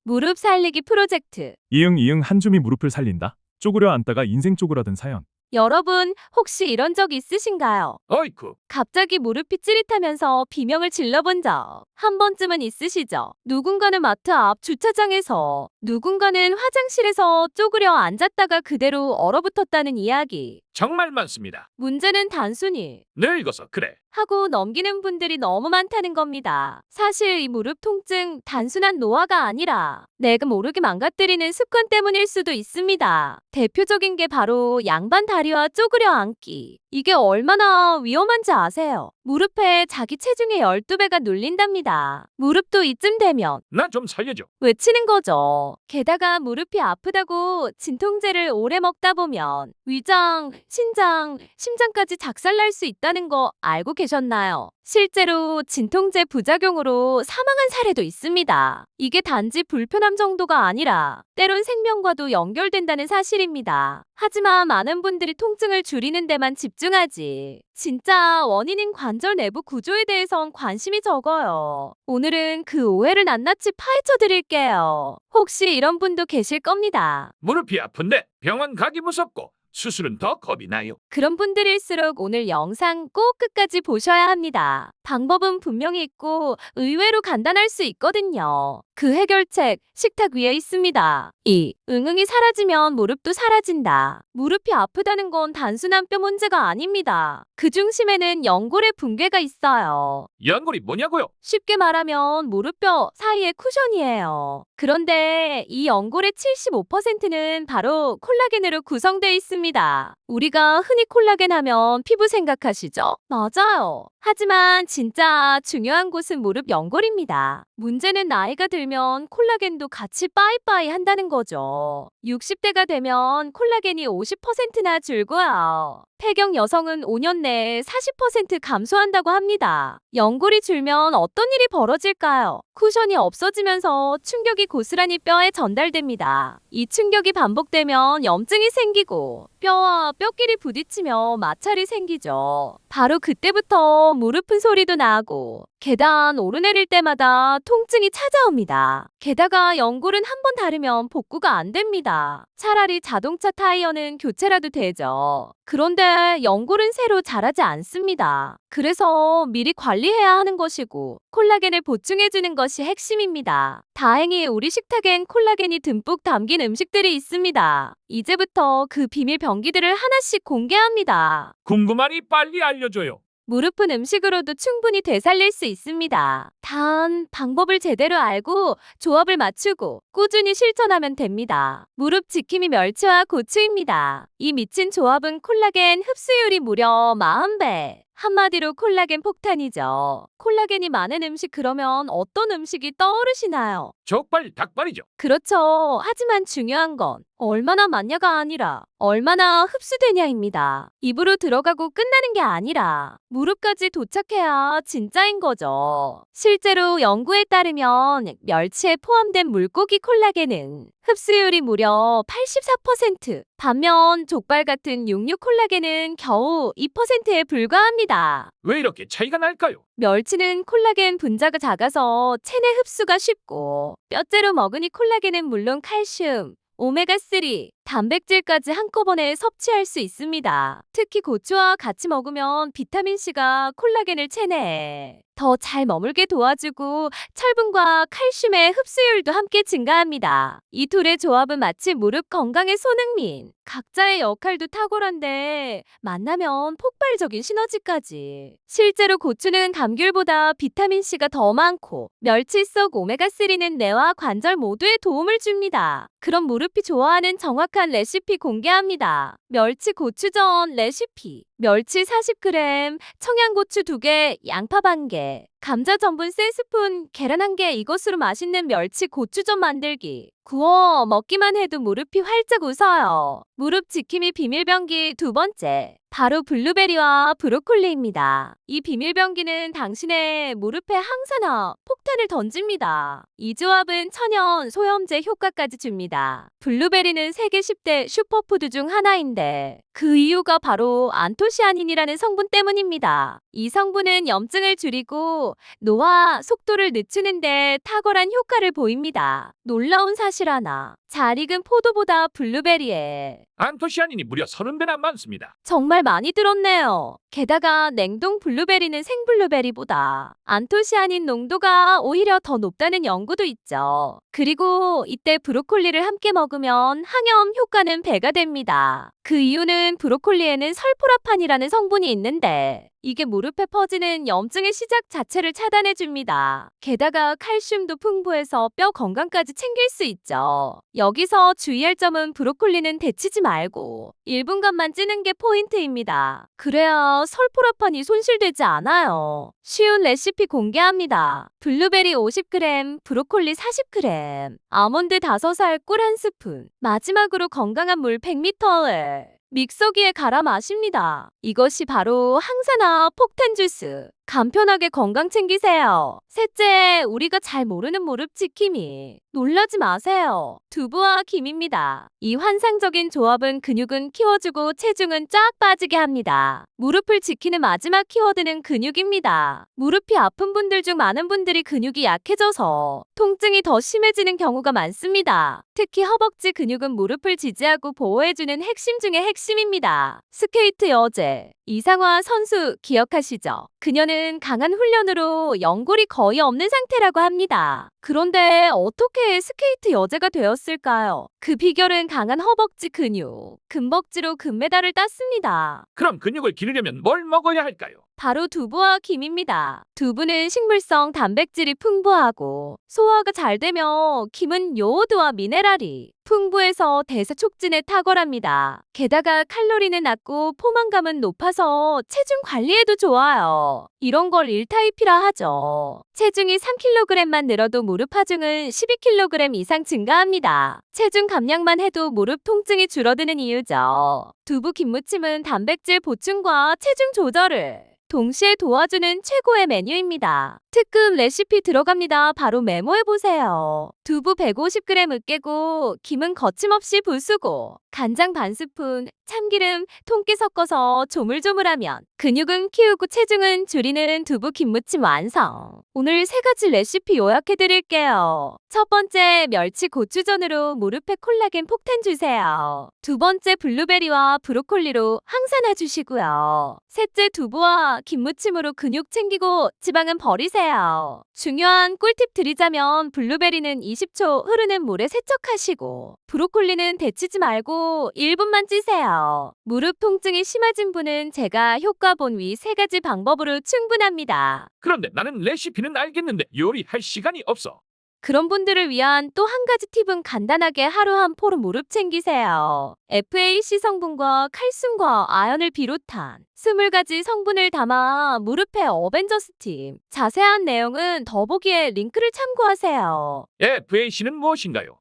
무릎 살리기 프로젝트. 이응 이응 한줌이 무릎을 살린다. 쪼그려 앉다가 인생 쪼그라든 사연. 여러분, 혹시 이런 적 있으신가요? 어이쿠, 갑자기 무릎이 찌릿하면서 비명을 질러본 적 한 번쯤은 있으시죠? 누군가는 마트 앞 주차장에서, 누군가는 화장실에서 쪼그려 앉았다가 그대로 얼어붙었다는 이야기. 정말 많습니다. 문제는 단순히 늙어서 그래. 하고 넘기는 분들이 너무 많다는 겁니다. 사실 이 무릎 통증 단순한 노화가 아니라 내가 모르게 망가뜨리는 습관 때문일 수도 있습니다. 대표적인 게 바로 양반 다리와 쪼그려 앉기. 이게 얼마나 위험한지 아세요? 무릎에 자기 체중의 12배가 눌린답니다. 무릎도 이쯤 되면 나 좀 살려줘. 외치는 거죠. 게다가 무릎이 아프다고 진통제를 오래 먹다 보면 위장, 신장, 심장까지 작살날 수 있다는 거 알고 계셨나요? 실제로 진통제 부작용으로 사망한 사례도 있습니다. 이게 단지 불편함 정도가 아니라 때론 생명과도 연결된다는 사실입니다. 하지만 많은 분들이 통증을 줄이는 데만 집중하지 진짜 원인인 관절 내부 구조에 대해선 관심이 적어요. 오늘은 그 오해를 낱낱이 파헤쳐 드릴게요. 혹시 이런 분도 계실 겁니다. 무릎이 아픈데 병원 가기 무섭고 수술은 더 겁이 나요. 그런 분들일수록 오늘 영상 꼭 끝까지 보셔야 합니다. 방법은 분명히 있고 의외로 간단할 수 있거든요. 그 해결책 식탁 위에 있습니다. 2. 응응이 사라지면 무릎도 사라진다. 무릎이 아프다는 건 단순한 뼈 문제가 아닙니다. 그 중심에는 연골의 붕괴가 있어요. 연골이 뭐냐고요? 쉽게 말하면 무릎뼈 사이의 쿠션이에요. 그런데 이 연골의 75%는 바로 콜라겐으로 구성되어 있습니다. 우리가 흔히 콜라겐 하면 피부 생각하시죠? 맞아요. 하지만 진짜 중요한 곳은 무릎 연골입니다. 문제는 나이가 들면 콜라겐도 같이 빠이빠이 한다는 거죠. 60대가 되면 콜라겐이 50%나 줄고요. 폐경 여성은 5년 내에 40% 감소한다고 합니다. 연골이 줄면 어떤 일이 벌어질까요? 쿠션이 없어지면서 충격이 고스란히 뼈에 전달됩니다. 이 충격이 반복되면 염증이 생기고 뼈와 뼈끼리 부딪히며 마찰이 생기죠. 바로 그때부터 무릎은 소리도 나고 계단 오르내릴 때마다 통증이 찾아옵니다. 게다가 연골은 한 번 다르면 복구가 안 됩니다. 차라리 자동차 타이어는 교체라도 되죠. 그런데 연골은 새로 자라지 않습니다. 그래서 미리 관리해야 하는 것이고 콜라겐을 보충해주는 것이 핵심입니다. 다행히 우리 식탁엔 콜라겐이 듬뿍 담긴 음식들이 있습니다. 이제부터 그 비밀 병기들을 하나씩 공개합니다. 궁금하니 빨리 알려줘요. 무릎은 음식으로도 충분히 되살릴 수 있습니다. 단, 방법을 제대로 알고 조합을 맞추고 꾸준히 실천하면 됩니다. 무릎 지킴이 멸치와 고추입니다. 이 미친 조합은 콜라겐 흡수율이 무려 40배. 한마디로 콜라겐 폭탄이죠. 콜라겐이 많은 음식 그러면 어떤 음식이 떠오르시나요? 족발, 닭발이죠. 그렇죠. 하지만 중요한 건 얼마나 많냐가 아니라 얼마나 흡수되냐입니다. 입으로 들어가고 끝나는 게 아니라 무릎까지 도착해야 진짜인 거죠. 실제로 연구에 따르면 멸치에 포함된 물고기 콜라겐은 흡수율이 무려 84%, 반면 족발 같은 육류 콜라겐은 겨우 2%에 불과합니다. 왜 이렇게 차이가 날까요? 멸치는 콜라겐 분자가 작아서 체내 흡수가 쉽고 뼈째로 먹으니 콜라겐은 물론 칼슘, 오메가3, 단백질까지 한꺼번에 섭취할 수 있습니다. 특히 고추와 같이 먹으면 비타민C가 콜라겐을 체내에 더 잘 머물게 도와주고 철분과 칼슘의 흡수율도 함께 증가합니다. 이 둘의 조합은 마치 무릎 건강의 손흥민. 각자의 역할도 탁월한데 만나면 폭발적인 시너지까지. 실제로 고추는 감귤보다 비타민C가 더 많고 멸치 속 오메가3는 뇌와 관절 모두에 도움을 줍니다. 그럼 무릎이 좋아하는 정확한 레시피 공개합니다. 멸치 고추전 레시피. 멸치 40g, 청양고추 2개, 양파 반 개, 감자 전분 3스푼, 계란 1개 이것으로 맛있는 멸치 고추전 만들기. 구워 먹기만 해도 무릎이 활짝 웃어요. 무릎 지킴이 비밀병기 두 번째. 바로 블루베리와 브로콜리입니다. 이 비밀병기는 당신의 무릎에 항산화 폭탄을 던집니다. 이 조합은 천연 소염제 효과까지 줍니다. 블루베리는 세계 10대 슈퍼푸드 중 하나인데 그 이유가 바로 안토시아닌이라는 성분 때문입니다. 이 성분은 염증을 줄이고 노화 속도를 늦추는데 탁월한 효과를 보입니다. 놀라운 사실 하나. 잘 익은 포도보다 블루베리에 안토시아닌이 무려 30배나 많습니다. 정말 많이 들었네요. 게다가 냉동 블루베리는 생블루베리보다 안토시아닌 농도가 오히려 더 높다는 연구도 있죠. 그리고 이때 브로콜리를 함께 먹으면 항염 효과는 배가 됩니다. 그 이유는 브로콜리에는 설포라판이라는 성분이 있는데 이게 무릎에 퍼지는 염증의 시작 자체를 차단해줍니다. 게다가 칼슘도 풍부해서 뼈 건강까지 챙길 수 있죠. 여기서 주의할 점은 브로콜리는 데치지 말고 1분간만 찌는 게 포인트입니다. 그래야 설포라판이 손실되지 않아요. 쉬운 레시피 공개합니다. 블루베리 50g, 브로콜리 40g, 아몬드 5알, 꿀 1스푼, 마지막으로 건강한 물 100ml. 믹서기에 갈아 마십니다. 이것이 바로 항산화 폭탄 주스. 간편하게 건강 챙기세요. 셋째, 우리가 잘 모르는 무릎 지킴이. 놀라지 마세요. 두부와 김입니다. 이 환상적인 조합은 근육은 키워주고 체중은 쫙 빠지게 합니다. 무릎을 지키는 마지막 키워드는 근육입니다. 무릎이 아픈 분들 중 많은 분들이 근육이 약해져서 통증이 더 심해지는 경우가 많습니다. 특히 허벅지 근육은 무릎을 지지하고 보호해주는 핵심 중의 핵심입니다. 스케이트 여제 이상화 선수 기억하시죠? 그녀는 강한 훈련으로 연골이 거의 없는 상태라고 합니다. 그런데 어떻게 스케이트 여제가 되었을까요? 그 비결은 강한 허벅지 근육, 금벅지로 금메달을 땄습니다. 그럼 근육을 기르려면 뭘 먹어야 할까요? 바로 두부와 김입니다. 두부는 식물성 단백질이 풍부하고 소화가 잘 되며 김은 요오드와 미네랄이 풍부해서 대사 촉진에 탁월합니다. 게다가 칼로리는 낮고 포만감은 높아서 체중 관리에도 좋아요. 이런 걸 1타입이라 하죠. 체중이 3kg만 늘어도 무릎 하중은 12kg 이상 증가합니다. 체중 감량만 해도 무릎 통증이 줄어드는 이유죠. 두부 김무침은 단백질 보충과 체중 조절을 동시에 도와주는 최고의 메뉴입니다. 특급 레시피 들어갑니다. 바로 메모해보세요. 두부 150g 으깨고 김은 거침없이 부수고 간장 반 스푼, 참기름, 통깨 섞어서 조물조물하면 근육은 키우고 체중은 줄이는 두부 김무침 완성. 오늘 3가지 레시피 요약해드릴게요. 첫 번째, 멸치 고추전으로 무릎에 콜라겐 폭탄 주세요. 두 번째, 블루베리와 브로콜리로 항산화 주시고요. 셋째, 두부와 김무침으로 근육 챙기고 지방은 버리세요. 중요한 꿀팁 드리자면 블루베리는 20초 흐르는 물에 세척하시고 브로콜리는 데치지 말고 1분만 찌세요. 무릎 통증이 심해진 분은 제가 효과 본 위 3가지 방법으로 충분합니다. 그런데 나는 레시피는 알겠는데 요리할 시간이 없어. 그런 분들을 위한 또 한 가지 팁은 간단하게 하루 한 포로 무릎 챙기세요. FAC 성분과 칼슘과 아연을 비롯한 20가지 성분을 담아 무릎에 어벤져스 팀. 자세한 내용은 더보기에 링크를 참고하세요. FAC는 무엇인가요?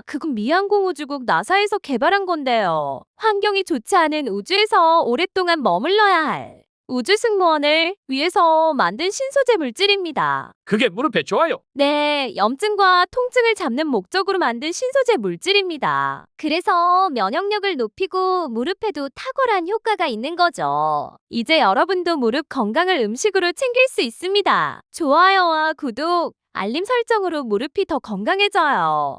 그건 미항공우주국 나사에서 개발한 건데요. 환경이 좋지 않은 우주에서 오랫동안 머물러야 할 우주 승무원을 위해서 만든 신소재 물질입니다. 그게 무릎에 좋아요. 네, 염증과 통증을 잡는 목적으로 만든 신소재 물질입니다. 그래서 면역력을 높이고 무릎에도 탁월한 효과가 있는 거죠. 이제 여러분도 무릎 건강을 음식으로 챙길 수 있습니다. 좋아요와 구독, 알림 설정으로 무릎이 더 건강해져요.